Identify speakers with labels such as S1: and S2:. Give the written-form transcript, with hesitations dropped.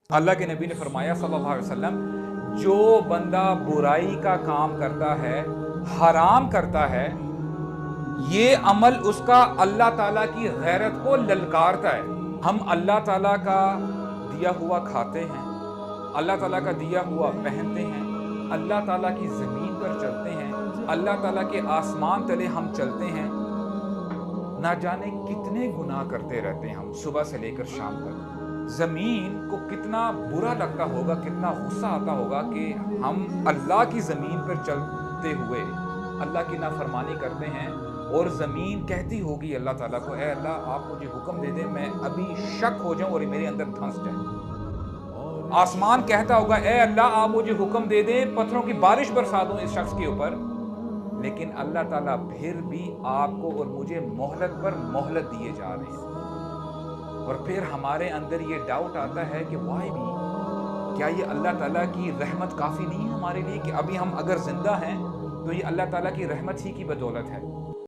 S1: اللہ کے نبی نے فرمایا सल्लल्लाहु अलैहि वसल्लम, जो बंदा बुराई का काम करता है, हराम करता है, ये अमल उसका अल्लाह ताला की गैरत को ललकारता है. हम अल्लाह ताला का दिया हुआ खाते हैं, अल्लाह ताला का दिया हुआ पहनते हैं, अल्लाह ताला की ज़मीन पर चलते हैं, अल्लाह ताला के आसमान तले हम चलते हैं. ना जाने कितने गुनाह करते रहते हैं हम सुबह से लेकर शाम तक. ज़मीन को कितना बुरा लगता होगा, कितना गुस्सा आता होगा कि हम अल्लाह की ज़मीन पर चलते हुए अल्लाह की नाफरमानी करते हैं और ज़मीन कहती होगी अल्लाह ताला को, ए अल्लाह आप मुझे हुक्म दे दें, मैं अभी शक हो जाऊं और ये मेरे अंदर धंस जाए. आसमान कहता होगा, ए अल्लाह आप मुझे हुक्म दे दें, पत्थरों की बारिश बरसा दूं इस शख्स के ऊपर. लेकिन अल्लाह ताला फिर भी आपको और मुझे मोहलत पर मोहलत दिए जा रहे हैं. और फिर हमारे अंदर ये डाउट आता है कि वाई भी, क्या ये अल्लाह ताला की रहमत काफ़ी नहीं है हमारे लिए कि अभी हम अगर ज़िंदा हैं तो ये अल्लाह ताला की रहमत ही की बदौलत है.